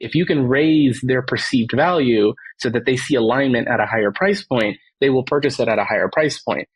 If you can raise their perceived value so that they see alignment at a higher price point, they will purchase it at a higher price point.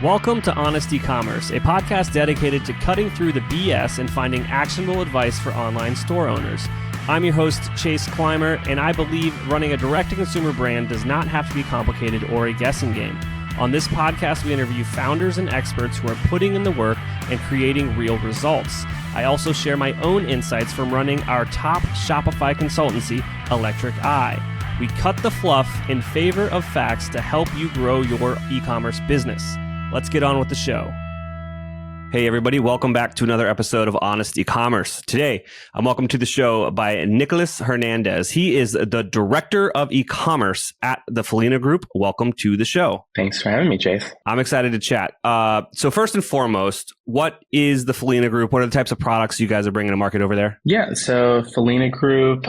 Welcome to Honest E-Commerce, a podcast dedicated to cutting through the BS and finding actionable advice for online store owners. I'm your host, Chase Clymer, and I believe running a direct-to-consumer brand does not have to be complicated or a guessing game. On this podcast, we interview founders and experts who are putting in the work and creating real results. I also share my own insights from running our top Shopify consultancy, Electric Eye. We cut the fluff in favor of facts to help you grow your e-commerce business. Let's get on with the show. Hey everybody, welcome back to another episode of Honest E-Commerce. Today, I'm welcome to the show by Nicholas Hernandez. He is the Director of E-Commerce at the Felina Group. Welcome to the show. Thanks for having me, Chase. I'm excited to chat. So first and foremost, what is the Felina Group? What are the types of products you guys are bringing to market over there? Yeah, so Felina Group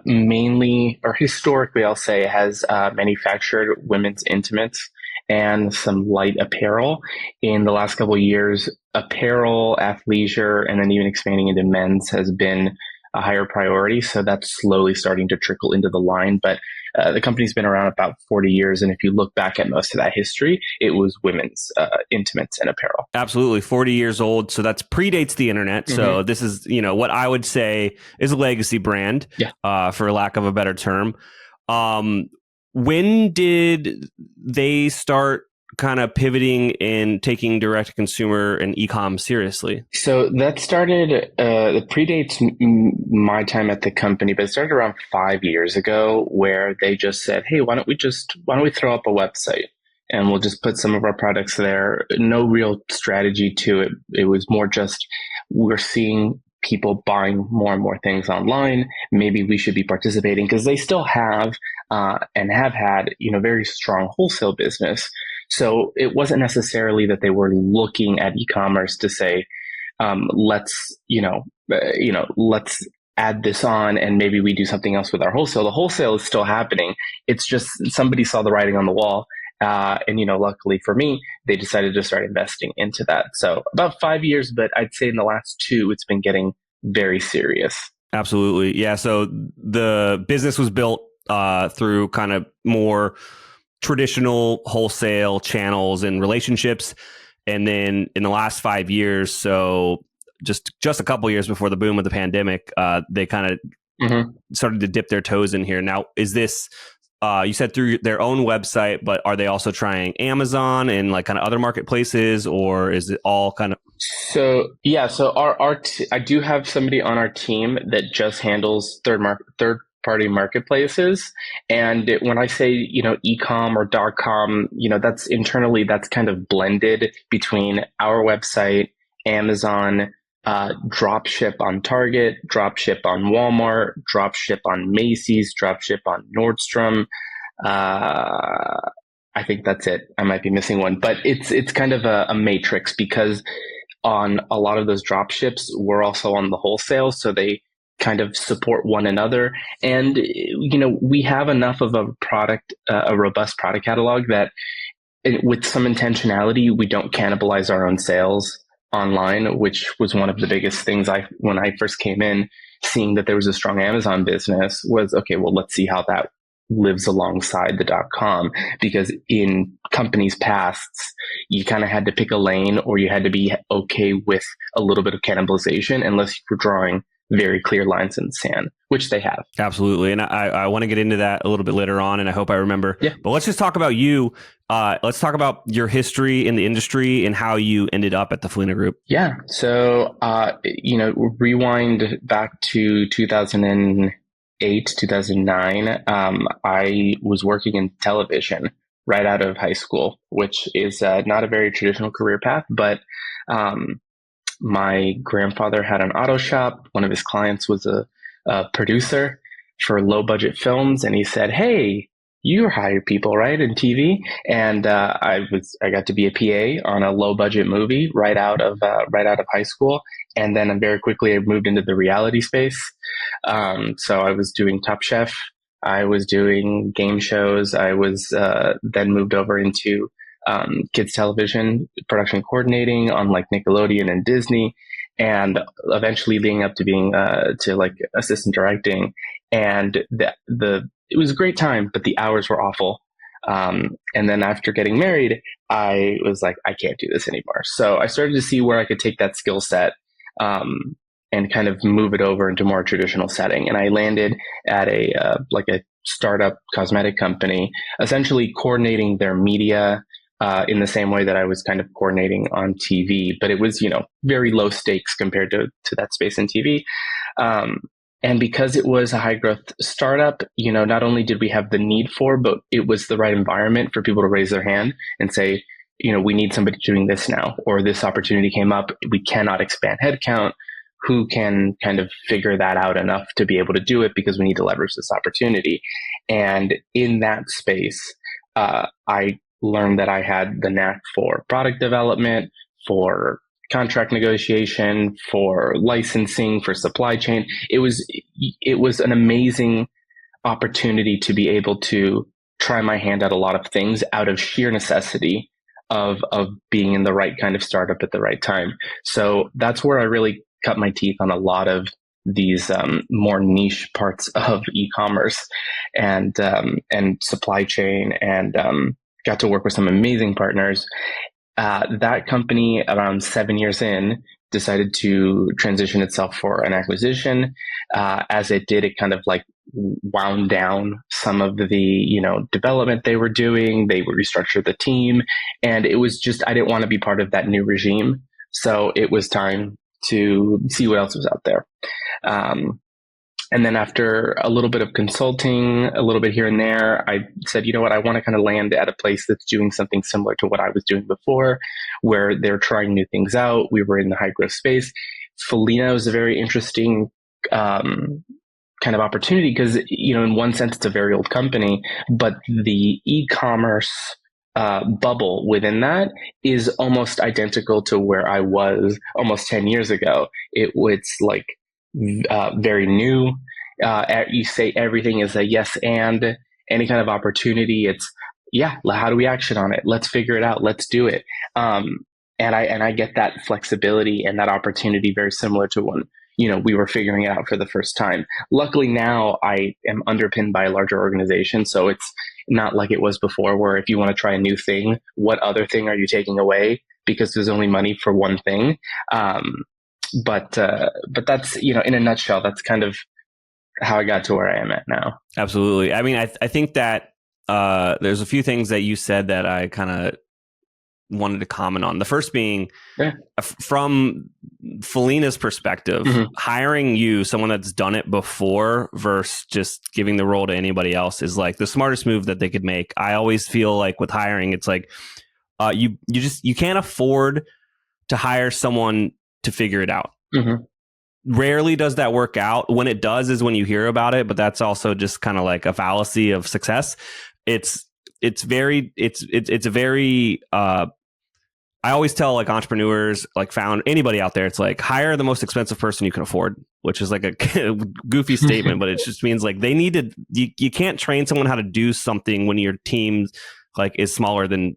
mainly, or historically I'll say, has manufactured women's intimates and some light apparel. In the last couple of years, apparel, athleisure, and then even expanding into men's has been a higher priority. So that's slowly starting to trickle into the line. But the company's been around about 40 years. And if you look back at most of that history, it was women's intimates and apparel. Absolutely. 40 years old. So that's predates the internet. Mm-hmm. So this is, what I would say is a legacy brand, for lack of a better term. When did they start kind of pivoting and taking direct to consumer and e-com seriously? So that started, it predates my time at the company, but it started around 5 years ago where they just said, hey, why don't we throw up a website and we'll just put some of our products there. No real strategy to it. It was more just, we're seeing people buying more and more things online. Maybe we should be participating because they still have and have had, very strong wholesale business. So it wasn't necessarily that they were looking at e-commerce to say, let's add this on and maybe we do something else with our wholesale. The wholesale is still happening. It's just somebody saw the writing on the wall. And luckily for me, they decided to start investing into that. So about 5 years, but I'd say in the last 2, it's been getting very serious. Absolutely. Yeah. So the business was built through kind of more traditional wholesale channels and relationships. And then in the last 5 years, so just a couple of years before the boom of the pandemic, they kind of started to dip their toes in here. Now, is this you said through their own website, but are they also trying Amazon and like kind of other marketplaces, or is it all kind of? So I do have somebody on our team that just handles third-party marketplaces. And when I say, e-com or .com, that's internally, that's kind of blended between our website, Amazon, drop ship on Target, drop ship on Walmart, drop ship on Macy's, drop ship on Nordstrom. I think that's it. I might be missing one, but it's kind of a matrix because on a lot of those drop ships, we're also on the wholesale. So they kind of support one another. And, we have enough of a robust product catalog that with some intentionality, we don't cannibalize our own sales online, which was one of the biggest things when I first came in, seeing that there was a strong Amazon business was, okay, well, let's see how that lives alongside the .com, because in companies' pasts, you kind of had to pick a lane or you had to be okay with a little bit of cannibalization unless you were drawing very clear lines in the sand, which they have. Absolutely. And I want to get into that a little bit later on, and I hope I remember. Yeah. But let's just talk about you. Let's talk about your history in the industry and how you ended up at the Felina Group. Yeah. So, rewind back to 2008, 2009. I was working in television right out of high school, which is not a very traditional career path, but my grandfather had an auto shop. One of his clients was a producer for low budget films. And he said, hey, you hire people, right, in TV? And I got to be a PA on a low budget movie right out of high school. And then very quickly I moved into the reality space. So I was doing Top Chef. I was doing game shows. I was then moved over into kids television production coordinating on like Nickelodeon and Disney, and eventually leading up to being to like assistant directing. and it was a great time, but the hours were awful. And then after getting married, I was like, I can't do this anymore. So I started to see where I could take that skill set, and kind of move it over into a more traditional setting. And I landed at a startup cosmetic company, essentially coordinating their media, in the same way that I was kind of coordinating on TV, but it was, very low stakes compared to that space in TV. And because it was a high growth startup, not only did we have the need for, but it was the right environment for people to raise their hand and say, we need somebody doing this now, or this opportunity came up. We cannot expand headcount. Who can kind of figure that out enough to be able to do it, because we need to leverage this opportunity. And in that space, I learned that I had the knack for product development, for contract negotiation, for licensing, for supply chain. It was an amazing opportunity to be able to try my hand at a lot of things out of sheer necessity of being in the right kind of startup at the right time. So that's where I really cut my teeth on a lot of these more niche parts of e-commerce and supply chain, and got to work with some amazing partners. That company, around 7 years in, decided to transition itself for an acquisition. As it did, it kind of like wound down some of the, development they were doing. They would restructure the team, and it was just, I didn't want to be part of that new regime. So it was time to see what else was out there. And then after a little bit of consulting, a little bit here and there, I said, you know what, I want to kind of land at a place that's doing something similar to what I was doing before, where they're trying new things out. We were in the high growth space. Felina was a very interesting kind of opportunity because, in one sense, it's a very old company, but the e-commerce bubble within that is almost identical to where I was almost 10 years ago. It's like very new. You say everything is a yes, and any kind of opportunity, it's how do we action on it? Let's figure it out. Let's do it. And I get that flexibility and that opportunity very similar to when we were figuring it out for the first time. Luckily now I am underpinned by a larger organization, so it's not like it was before, where if you want to try a new thing, what other thing are you taking away? Because there's only money for one thing. But that's, in a nutshell, that's kind of how I got to where I am at now. Absolutely. I mean, I think that there's a few things that you said that I kind of wanted to comment on. The first being, from Felina's perspective, hiring you, someone that's done it before, versus just giving the role to anybody else, is like the smartest move that they could make. I always feel like with hiring, it's like you can't afford to hire someone to figure it out. Rarely does that work out. When it does is when you hear about it, but that's also just kind of like a fallacy of success. It's very I always tell like entrepreneurs, like found anybody out there, it's like hire the most expensive person you can afford, which is like a goofy statement, but it just means like they need to, you can't train someone how to do something when your team like is smaller than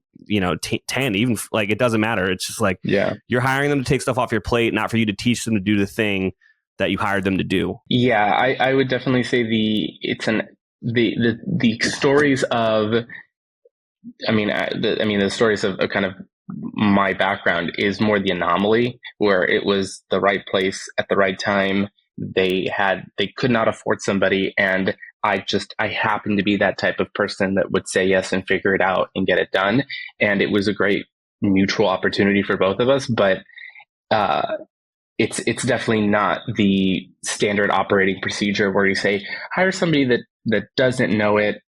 10, even like it doesn't matter. It's just like you're hiring them to take stuff off your plate, not for you to teach them to do the thing that you hired them to do. I would definitely say the stories of the stories of kind of my background is more the anomaly, where it was the right place at the right time. They could not afford somebody, and I happened to be that type of person that would say yes and figure it out and get it done. And it was a great mutual opportunity for both of us. But it's definitely not the standard operating procedure where you say hire somebody that doesn't know it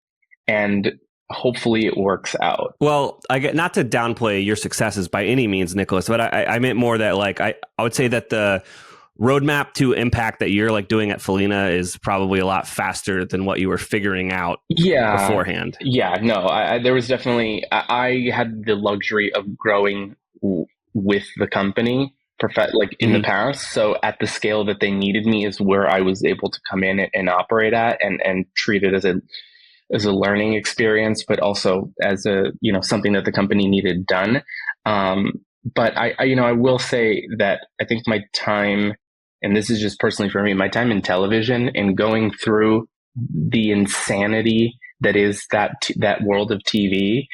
and hopefully it works out. Well, I get, not to downplay your successes by any means, Nicholas, but I meant more that like I would say that the roadmap to impact that you're like doing at Felina is probably a lot faster than what you were figuring out beforehand. There was definitely, I had the luxury of growing with the company in the past. So at the scale that they needed me is where I was able to come in and operate at and treat it as a learning experience, but also as a, something that the company needed done. But I will say that I think my time, and this is just personally for me, my time in television and going through the insanity that is that world of TV,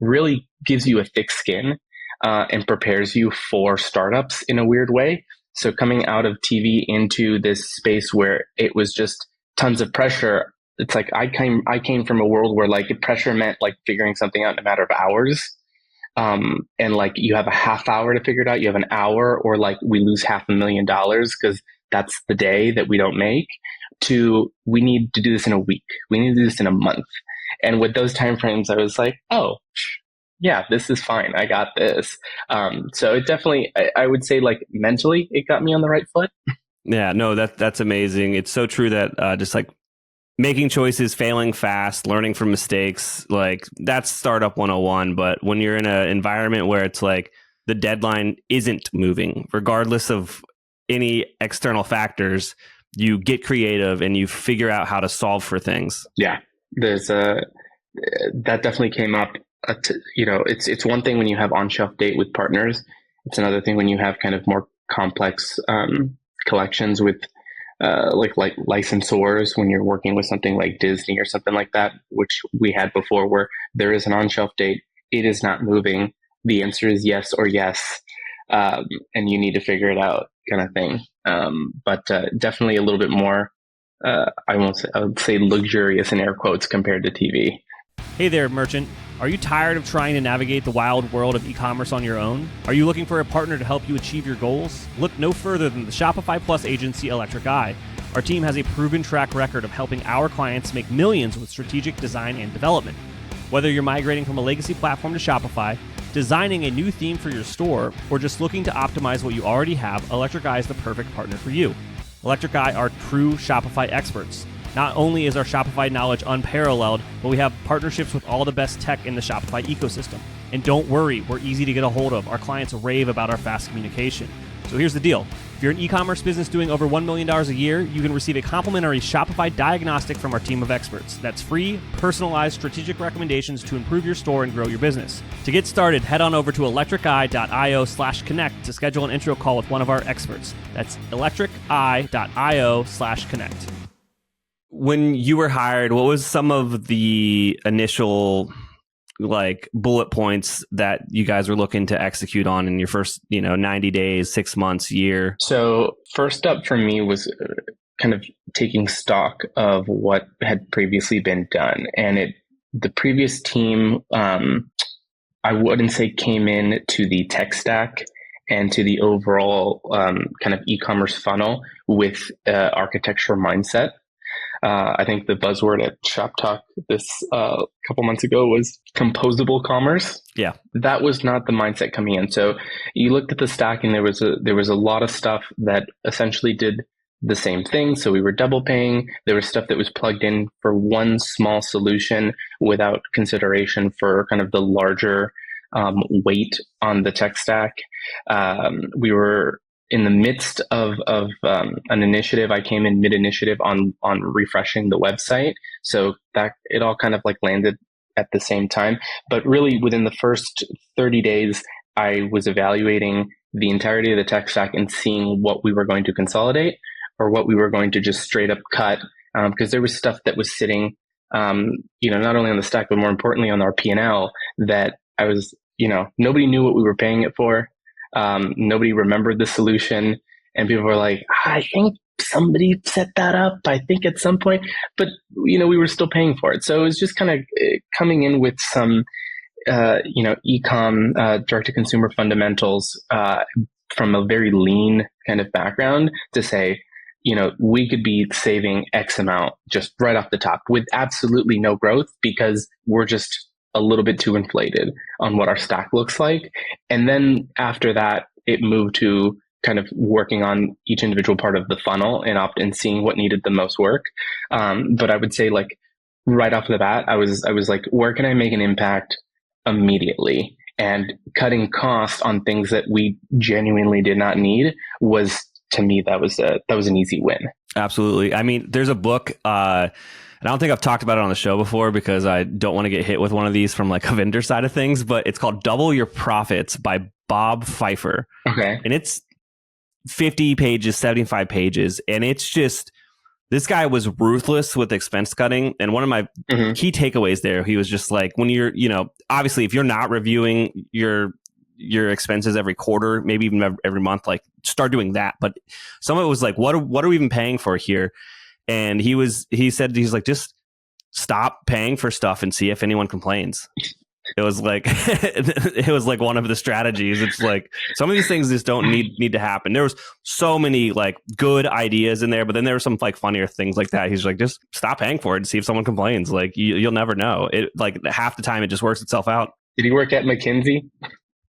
really gives you a thick skin, and prepares you for startups in a weird way. So coming out of TV into this space where it was just tons of pressure, it's like I came from a world where like pressure meant like figuring something out in a matter of hours. And like you have a half hour to figure it out, you have an hour, or like we lose $500,000 because that's the day that we don't make, to we need to do this in a week. We need to do this in a month. And with those timeframes, I was like, oh, yeah, this is fine. I got this. So it definitely, I would say like mentally, it got me on the right foot. Yeah, no, that's amazing. It's so true that just like making choices, failing fast, learning from mistakes, like that's startup 101. But when you're in an environment where it's like the deadline isn't moving, regardless of any external factors, you get creative and you figure out how to solve for things. Yeah, there's that definitely came up. It's one thing when you have on-shelf date with partners. It's another thing when you have kind of more complex collections with like licensors, when you're working with something like Disney or something like that, which we had before, where there is an on-shelf date, it is not moving. The answer is yes or yes, and you need to figure it out, kind of thing. But definitely a little bit more, I would say luxurious in air quotes compared to TV. Hey there, merchant. Are you tired of trying to navigate the wild world of e-commerce on your own? Are you looking for a partner to help you achieve your goals? Look no further than the Shopify Plus agency Electric Eye. Our team has a proven track record of helping our clients make millions with strategic design and development. Whether you're migrating from a legacy platform to Shopify, designing a new theme for your store, or just looking to optimize what you already have, Electric Eye is the perfect partner for you. Electric Eye are true Shopify experts. Not only is our Shopify knowledge unparalleled, but we have partnerships with all the best tech in the Shopify ecosystem. And don't worry, we're easy to get a hold of. Our clients rave about our fast communication. So here's the deal. If you're an e-commerce business doing over $1 million a year, you can receive a complimentary Shopify diagnostic from our team of experts. That's free, personalized, strategic recommendations to improve your store and grow your business. To get started, head on over to electriceye.io/connect to schedule an intro call with one of our experts. That's electriceye.io/connect. When you were hired, what was some of the initial like bullet points that you guys were looking to execute on in your first, 90 days, 6 months, year? So first up for me was kind of taking stock of what had previously been done. And the previous team, I wouldn't say came in to the tech stack and to the overall kind of e-commerce funnel with architecture mindset. I think the buzzword at Shop Talk this couple months ago was composable commerce. Yeah, that was not the mindset coming in. So you looked at the stack, and there was a lot of stuff that essentially did the same thing. So we were double paying. There was stuff that was plugged in for one small solution without consideration for kind of the larger weight on the tech stack. We were in the midst of an initiative. I came in mid-initiative on refreshing the website. So that it all kind of like landed at the same time. But really within the first 30 days, I was evaluating the entirety of the tech stack and seeing what we were going to consolidate or what we were going to just straight up cut. Because there was stuff that was sitting, not only on the stack, but more importantly on our P&L that I was, nobody knew what we were paying it for. Nobody remembered the solution, and people were like, I think somebody set that up, I think at some point, but we were still paying for it. So it was just kind of coming in with some, e-com, direct to consumer fundamentals, from a very lean kind of background to say, we could be saving X amount just right off the top with absolutely no growth because we're just a little bit too inflated on what our stack looks like. And then after that, it moved to kind of working on each individual part of the funnel and seeing what needed the most work. But I would say like right off the bat, I was like, where can I make an impact immediately? And cutting costs on things that we genuinely did not need was, to me, that was an easy win. Absolutely. I mean, there's a book, and I don't think I've talked about it on the show before because I don't want to get hit with one of these from like a vendor side of things, but it's called Double Your Profits by Bob Pfeiffer. Okay. And it's 50 pages, 75 pages. And it's just This guy was ruthless with expense cutting. And one of my key takeaways there, he was just like, when you're, obviously if you're not reviewing your expenses every quarter, maybe even every month, like start doing that. But some of it was like, what are we even paying for here? And he said, he's like, just stop paying for stuff and see if anyone complains. It was like one of the strategies. It's like some of these things just don't need to happen. There was so many like good ideas in there, but then there were some like funnier things like that. He's like, just stop paying for it and see if someone complains. Like you'll never know. It like half the time it just works itself out. Did he work at McKinsey?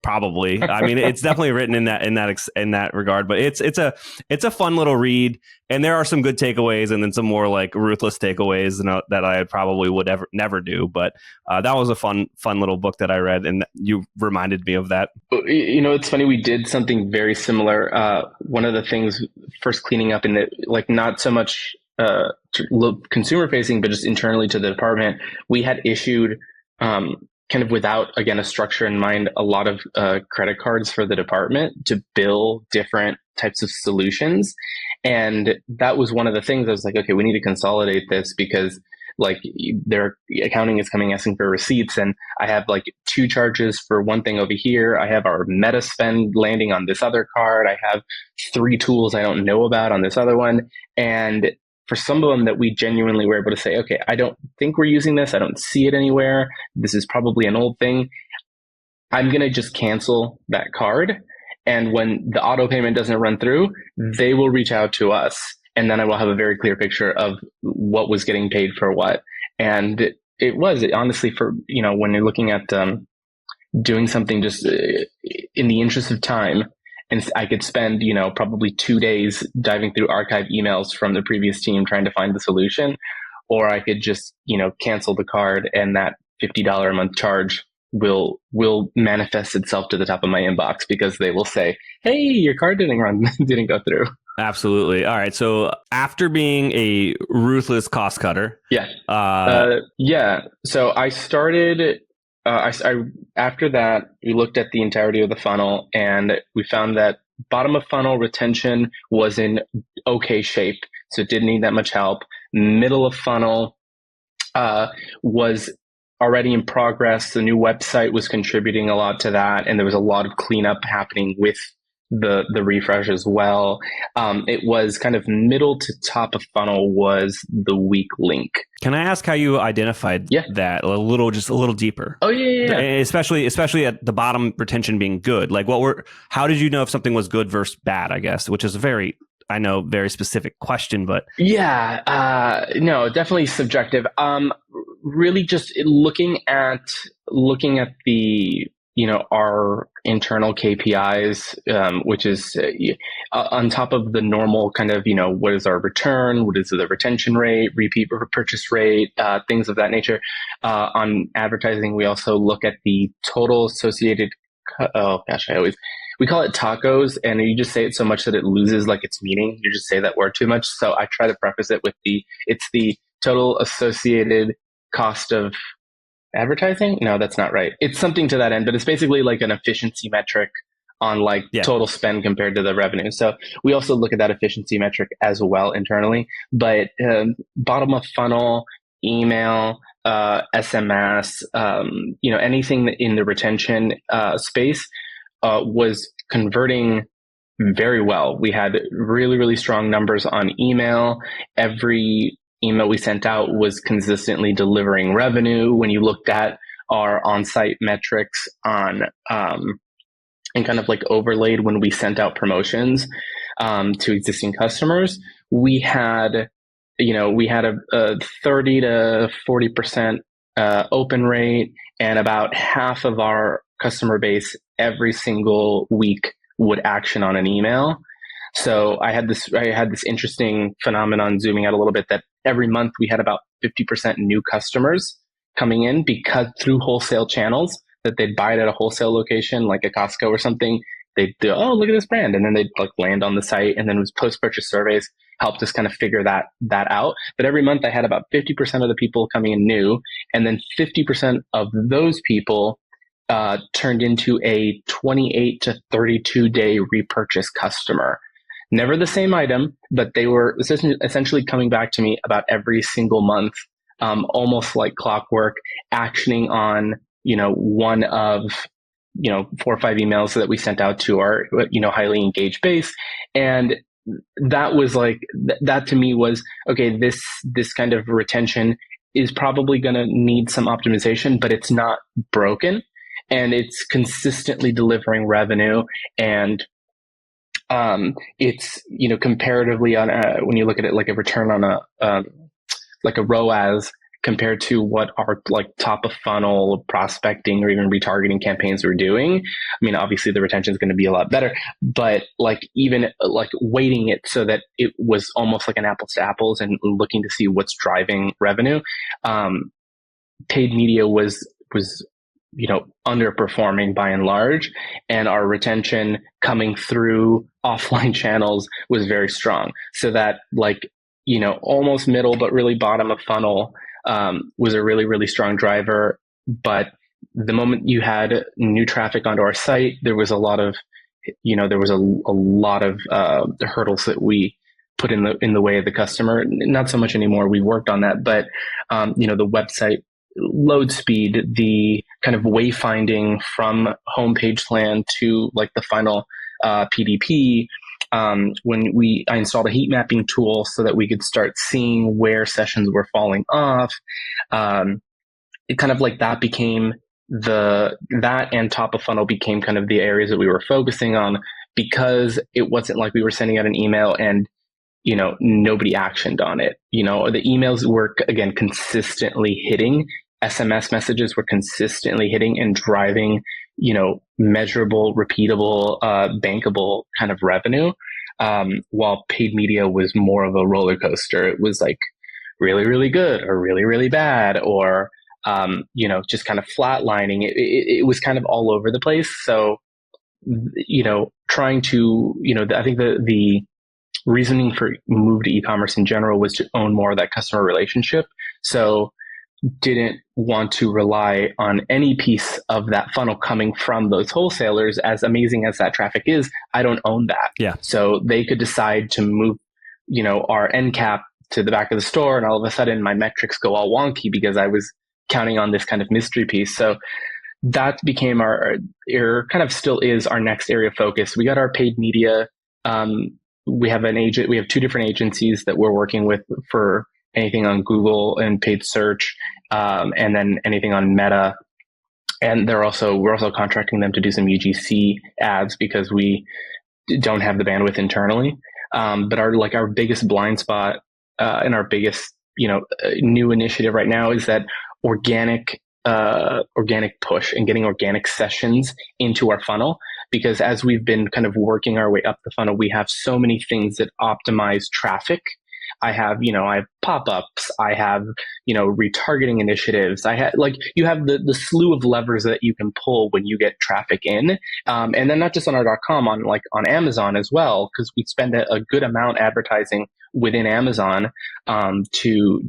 Probably. I mean, it's definitely written in that regard, but it's a fun little read, and there are some good takeaways, and then some more like ruthless takeaways that I probably would never do. But that was a fun little book that I read, and you reminded me of that. It's funny. We did something very similar. One of the things first cleaning up in it, like not so much consumer facing, but just internally to the department, we had issued. Kind of without, again, a structure in mind, a lot of credit cards for the department to bill different types of solutions. And that was one of the things I was like, okay, we need to consolidate this because like their accounting is coming asking for receipts. And I have like 2 charges for one thing over here. I have our meta spend landing on this other card. I have 3 tools I don't know about on this other one. And for some of them that we genuinely were able to say, okay, I don't think we're using this. I don't see it anywhere. This is probably an old thing. I'm going to just cancel that card. And when the auto payment doesn't run through, they will reach out to us. And then I will have a very clear picture of what was getting paid for what. And it was honestly for, when you're looking at doing something just in the interest of time, and I could spend, probably 2 days diving through archive emails from the previous team trying to find the solution, or I could just, cancel the card and that $50 a month charge will manifest itself to the top of my inbox because they will say, hey, your card didn't go through. Absolutely. All right. So after being a ruthless cost cutter. Yeah. So I started... after that, we looked at the entirety of the funnel and we found that bottom of funnel retention was in okay shape. So it didn't need that much help. Middle of funnel was already in progress. The new website was contributing a lot to that. And there was a lot of cleanup happening with the refresh as well. It was kind of middle to top of funnel was the weak link. Can I ask how you identified that just a little deeper? Oh yeah. Especially at the bottom retention being good. Like how did you know if something was good versus bad, I guess, which is a very specific question, but no, definitely subjective. Really just looking at the our internal KPIs, which is on top of the normal kind of, what is our return? What is the retention rate, repeat purchase rate, things of that nature. On advertising, we also look at the total associated, we call it tacos, and you just say it so much that it loses like its meaning. You just say that word too much. So I try to preface it with it's the total associated cost of advertising? No, that's not right. It's something to that end, but it's basically like an efficiency metric on total spend compared to the revenue. So we also look at that efficiency metric as well internally. But bottom of funnel, email, SMS, anything in the retention space was converting very well. We had really, really strong numbers on email. Every email we sent out was consistently delivering revenue. When you looked at our on-site metrics on and kind of like overlaid when we sent out promotions to existing customers, we had a 30 to 40% open rate, and about half of our customer base every single week would action on an email. So I had this interesting phenomenon, zooming out a little bit, that every month we had about 50% new customers coming in because through wholesale channels that they'd buy it at a wholesale location like a Costco or something. They'd do, oh, look at this brand. And then they'd land on the site, and then it was post-purchase surveys helped us kind of figure that out. But every month I had about 50% of the people coming in new, and then 50% of those people turned into a 28 to 32 day repurchase customer. never the same item, but they were essentially coming back to me about every single month, almost like clockwork, actioning on, one of, 4 or 5 emails that we sent out to our, highly engaged base. And that was like, that to me was, okay, this kind of retention is probably going to need some optimization, but it's not broken and it's consistently delivering revenue. And it's, comparatively on when you look at it like a return on like a ROAS compared to what our like top of funnel prospecting or even retargeting campaigns were doing. I mean, obviously the retention is going to be a lot better, but like even like weighting it so that it was almost like an apples to apples and looking to see what's driving revenue. Paid media was underperforming by and large, and our retention coming through offline channels was very strong. So that like, almost middle, but really bottom of funnel was a really, really strong driver. But the moment you had new traffic onto our site, there was a lot of, hurdles that we put in the way of the customer. Not so much anymore. We worked on that, but the website load speed, the kind of wayfinding from homepage land to like the final PDP. When I installed a heat mapping tool so that we could start seeing where sessions were falling off. It kind of like that became that and top of funnel became kind of the areas that we were focusing on, because it wasn't like we were sending out an email and, nobody actioned on it. The emails were, again, consistently hitting. SMS messages were consistently hitting and driving, measurable, repeatable, bankable kind of revenue. While paid media was more of a roller coaster. It was like really, really good or really, really bad, or, just kind of flatlining. It was kind of all over the place. So, trying to, I think the reasoning for move to e-commerce in general was to own more of that customer relationship. So didn't want to rely on any piece of that funnel coming from those wholesalers. As amazing as that traffic is, I don't own that. Yeah. So they could decide to move, our end cap to the back of the store, and all of a sudden my metrics go all wonky because I was counting on this kind of mystery piece. So that became our kind of still is our next area of focus. We got our paid media. We have we have 2 different agencies that we're working with for anything on Google and paid search, and then anything on Meta. And we're also contracting them to do some UGC ads because we don't have the bandwidth internally. But our biggest blind spot, and our biggest, new initiative right now is that organic push and getting organic sessions into our funnel. Because as we've been kind of working our way up the funnel, we have so many things that optimize traffic. I have pop-ups. I have, retargeting initiatives. You have the slew of levers that you can pull when you get traffic in. And then not just on our .com, on Amazon as well, because we spend a good amount advertising within Amazon, to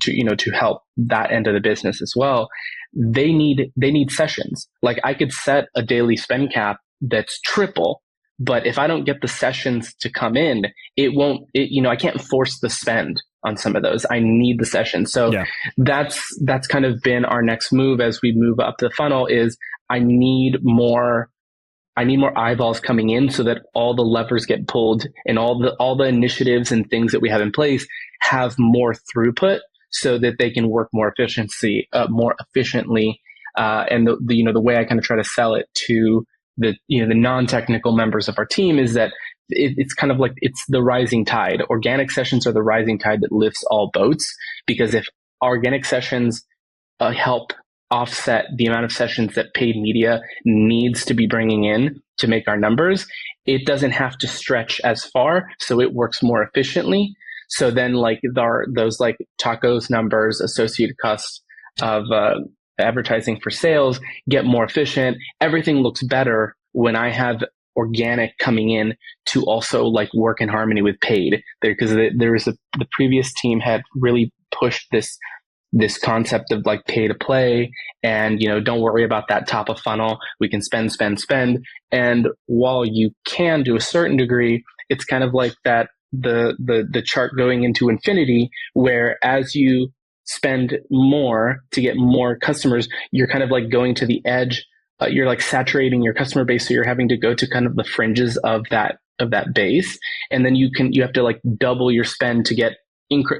help that end of the business as well. They need sessions. Like I could set a daily spend cap that's triple, but if I don't get the sessions to come in, I can't force the spend on some of those. I need the sessions. So yeah. That's kind of been our next move as we move up the funnel is I need more eyeballs coming in so that all the levers get pulled and all the initiatives and things that we have in place have more throughput so that they can work more efficiently. And the way I kind of try to sell it to the non-technical members of our team is that it's kind of like it's the rising tide. Organic sessions are the rising tide that lifts all boats, because if organic sessions help offset the amount of sessions that paid media needs to be bringing in to make our numbers, it doesn't have to stretch as far, so it works more efficiently. So then those tacos numbers, associated costs of advertising for sales get more efficient. Everything looks better when I have organic coming in to also work in harmony with paid, because the previous team had really pushed this this concept of like pay to play, and don't worry about that top of funnel. We can spend, spend, spend. And while you can to a certain degree, it's kind of like that the chart going into infinity, where as you spend more to get more customers, you're kind of like going to the edge. You're like saturating your customer base, so you're having to go to kind of the fringes of that base, and then you have to like double your spend to get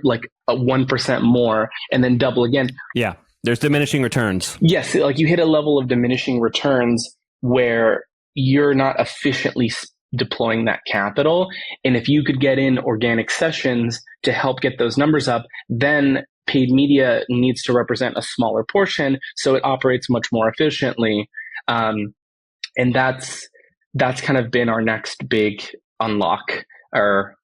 like a 1% more, and then double again. Yeah, there's diminishing returns. Yes, like you hit a level of diminishing returns where you're not efficiently deploying that capital. And if you could get in organic sessions to help get those numbers up, then paid media needs to represent a smaller portion, so it operates much more efficiently. And that's kind of been our next big unlock, or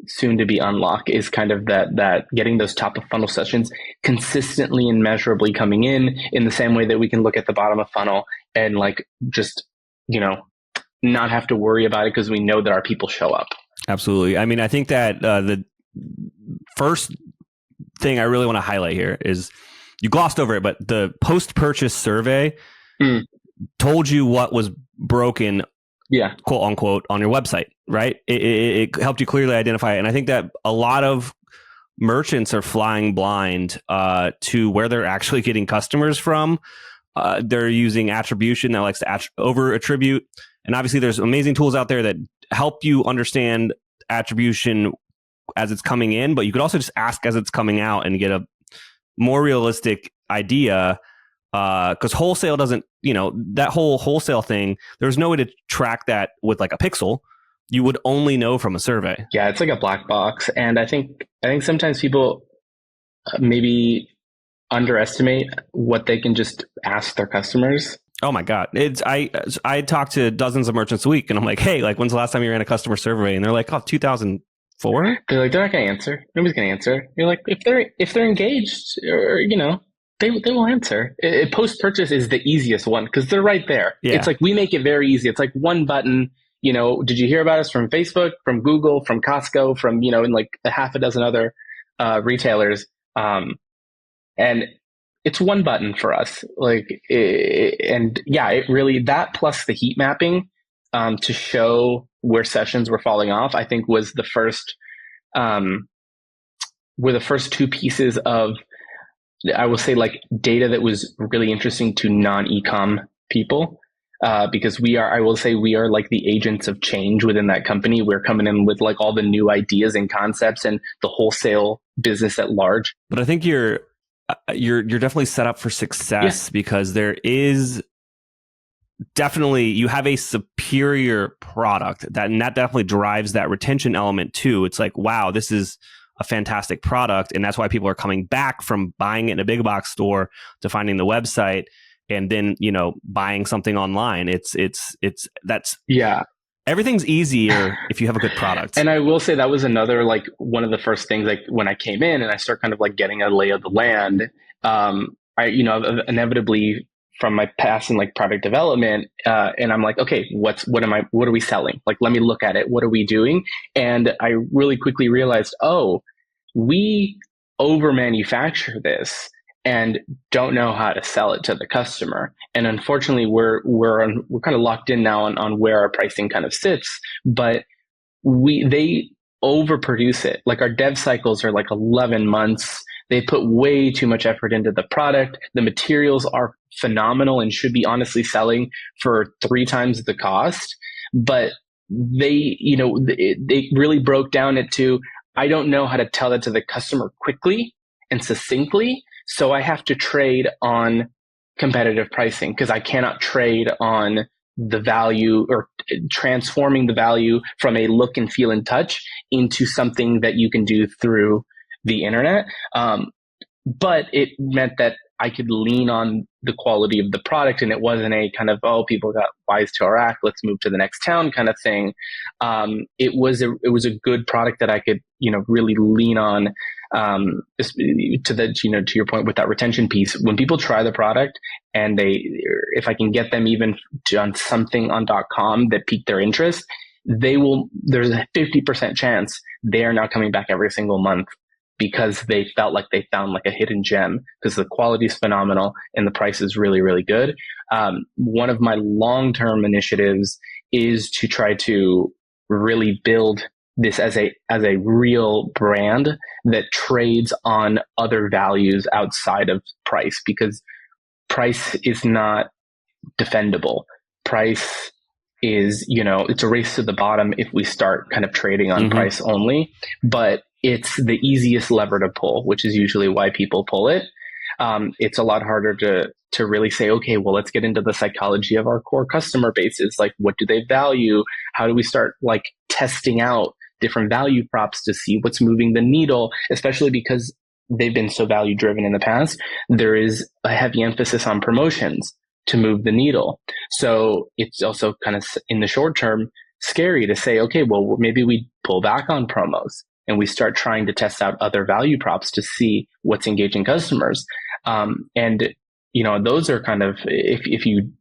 soon to be unlock, is kind of that getting those top of funnel sessions consistently and measurably coming in the same way that we can look at the bottom of funnel and like just, not have to worry about it because we know that our people show up. Absolutely. I mean, I think that the first thing I really want to highlight here is, you glossed over it, but the post-purchase survey told you what was broken, quote unquote, on your website, right? It helped you clearly identify it. And I think that a lot of merchants are flying blind to where they're actually getting customers from. They're using attribution that likes to over attribute. And obviously there's amazing tools out there that help you understand attribution as it's coming in, but you could also just ask as it's coming out and get a more realistic idea. Because wholesale doesn't, that whole wholesale thing, there's no way to track that with like a pixel. You would only know from a survey. Yeah, it's like a black box. And I think sometimes people maybe underestimate what they can just ask their customers. Oh my God. I talk to dozens of merchants a week, and I'm like, hey, like, when's the last time you ran a customer survey? And they're like, 2004. They're like, they're not going to answer. Nobody's going to answer. You're like, if they're engaged, or, they will answer. Post-purchase is the easiest one because they're right there. Yeah. It's like, we make it very easy. It's like one button. Did you hear about us from Facebook, from Google, from Costco, from, and like a half a dozen other retailers. And it's one button for us. It really, that plus the heat mapping to show where sessions were falling off, I think was the first, were the first two pieces of, I will say, like, data that was really interesting to non-ecom people. Because we are like the agents of change within that company. We're coming in with like all the new ideas and concepts and the wholesale business at large. But I think you're definitely set up for success because there is definitely, you have a superior product and that definitely drives that retention element too. It's like, wow, this is a fantastic product. And that's why people are coming back from buying it in a big box store to finding the website and then, buying something online. Everything's easier if you have a good product. And I will say that was another, like, one of the first things, like, when I came in and I start kind of like getting a lay of the land, inevitably from my past in like product development, and I'm like, okay, what are we selling? Like, let me look at it. What are we doing? And I really quickly realized, we over manufacture this and don't know how to sell it to the customer. And unfortunately, we're kind of locked in now on where our pricing kind of sits, but they overproduce it. Like, our dev cycles are like 11 months. They put way too much effort into the product. The materials are phenomenal and should be honestly selling for 3 times the cost. But they really broke down it to, I don't know how to tell that to the customer quickly and succinctly. So I have to trade on competitive pricing because I cannot trade on the value or transforming the value from a look and feel and touch into something that you can do through the internet. But it meant that I could lean on the quality of the product, and it wasn't a kind of, people got wise to our act, let's move to the next town kind of thing. It was a good product that I could, really lean on. To your point with that retention piece, when people try the product and if I can get them even on something on .com that piqued their interest, there's a 50% chance they are now coming back every single month because they felt like they found like a hidden gem because the quality is phenomenal and the price is really, really good. One of my long-term initiatives is to try to really build this as a real brand that trades on other values outside of price, because price is not defendable. Price is, it's a race to the bottom if we start kind of trading on price only, but it's the easiest lever to pull, which is usually why people pull it. It's a lot harder to really say, okay, well, let's get into the psychology of our core customer bases. Like, what do they value? How do we start like testing out different value props to see what's moving the needle, especially because they've been so value driven in the past. There is a heavy emphasis on promotions to move the needle. So it's also kind of in the short term scary to say, okay, well, maybe we pull back on promos and we start trying to test out other value props to see what's engaging customers. And those are kind of, if you,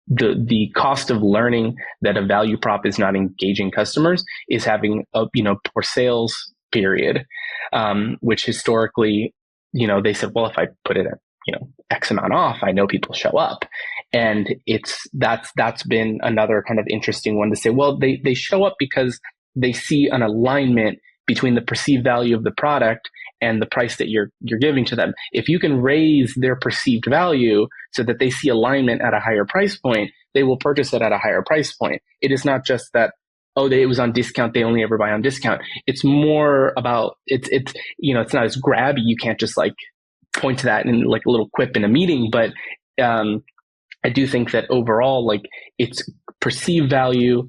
the cost of learning that a value prop is not engaging customers is having a, poor sales period, which historically, they said, well, if I put it at, X amount off, I know people show up. And that's been another kind of interesting one to say, well, they show up because they see an alignment between the perceived value of the product and the price that you're giving to them. If you can raise their perceived value so that they see alignment at a higher price point, they will purchase it at a higher price point. It is not just that, it was on discount, they only ever buy on discount. It's more about, it's not as grabby. You can't just like point to that in like a little quip in a meeting. But I do think that overall, like, it's perceived value,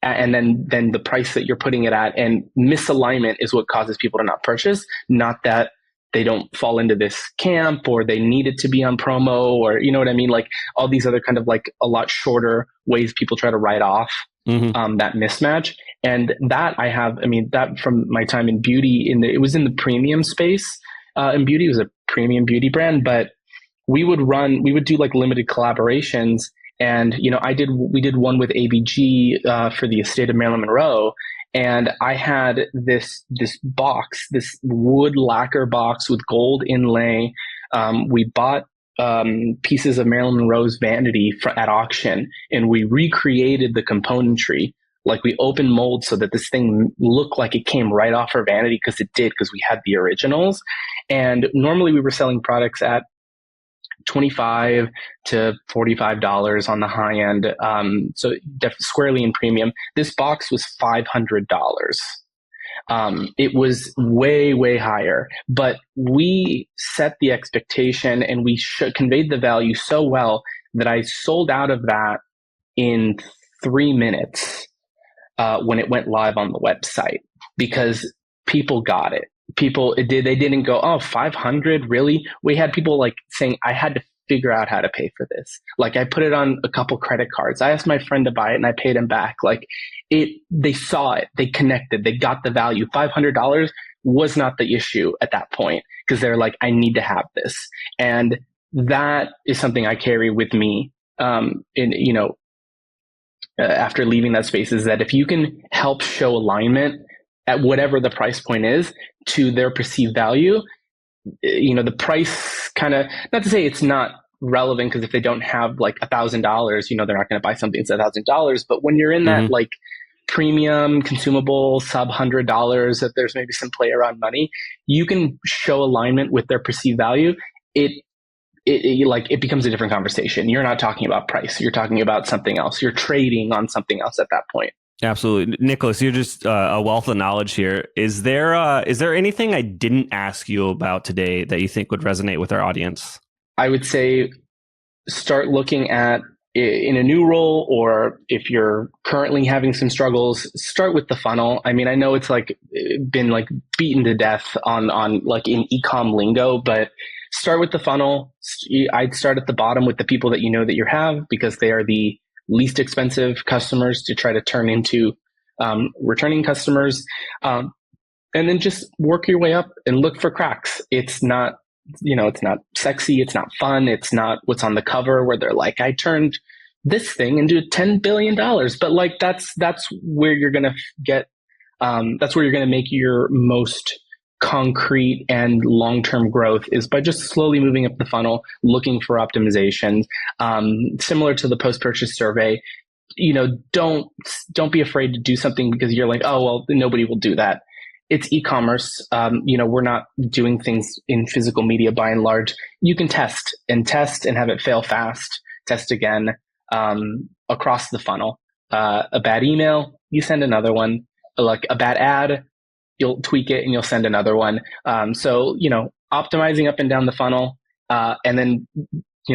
and then the price that you're putting it at, and misalignment is what causes people to not purchase, not that they don't fall into this camp or they need it to be on promo, or you know what I mean? Like all these other kind of like a lot shorter ways people try to write off that mismatch. And that that from my time in beauty, it was in the premium space. In beauty, it was a premium beauty brand, but we would do like limited collaborations. And, we did one with ABG for the estate of Marilyn Monroe. And I had this box, this wood lacquer box with gold inlay. We bought pieces of Marilyn Monroe's vanity at auction, and we recreated the componentry. Like, we opened molds so that this thing looked like it came right off her vanity, because it did, because we had the originals. And normally we were selling products at $25 to $45 on the high end. So squarely in premium. This box was $500. It was way, way higher, but we set the expectation and we conveyed the value so well that I sold out of that in 3 minutes when it went live on the website, because people got it. They didn't go, oh, 500, really? We had people like saying, I had to figure out how to pay for this. Like, I put it on a couple credit cards. I asked my friend to buy it and I paid him back. Like, they saw it, they connected, they got the value. $500 was not the issue at that point, because they're like, I need to have this. And that is something I carry with me, after leaving that space, is that if you can help show alignment at whatever the price point is to their perceived value, the price kind of, not to say it's not relevant, because if they don't have like $1,000, they're not going to buy something that's $1,000. But when you're in that like premium consumable sub $100, that there's maybe some play around money, you can show alignment with their perceived value. It becomes a different conversation. You're not talking about price. You're talking about something else. You're trading on something else at that point. Absolutely. Nicholas, you're just a wealth of knowledge here. Is there anything I didn't ask you about today that you think would resonate with our audience? I would say start looking at, in a new role, or if you're currently having some struggles, start with the funnel. I mean, I know it's like been like beaten to death on like in e-com lingo, but start with the funnel. I'd start at the bottom with the people that that you have, because they are the least expensive customers to try to turn into returning customers. And then just work your way up and look for cracks. It's not, it's not sexy. It's not fun. It's not what's on the cover where they're like, I turned this thing into $10 billion. But like, that's where you're going to get, that's where you're going to make your most concrete and long-term growth is by just slowly moving up the funnel, looking for optimizations. Similar to the post-purchase survey, don't be afraid to do something because you're like, oh, well, nobody will do that. It's e-commerce. We're not doing things in physical media by and large. You can test and have it fail fast, test again, across the funnel. A bad email, you send another one. Like a bad ad, you'll tweak it and you'll send another one. Optimizing up and down the funnel, and then,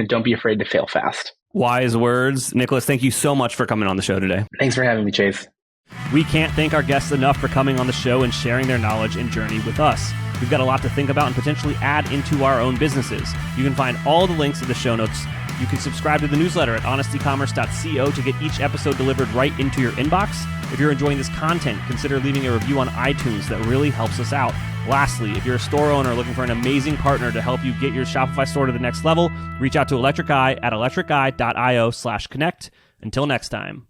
don't be afraid to fail fast. Wise words. Nicholas, thank you so much for coming on the show today. Thanks for having me, Chase. We can't thank our guests enough for coming on the show and sharing their knowledge and journey with us. We've got a lot to think about and potentially add into our own businesses. You can find all the links in the show notes. You can subscribe to the newsletter at honestycommerce.co to get each episode delivered right into your inbox. If you're enjoying this content, consider leaving a review on iTunes. That really helps us out. Lastly, if you're a store owner looking for an amazing partner to help you get your Shopify store to the next level, reach out to Electric Eye at electriceye.io/connect. Until next time.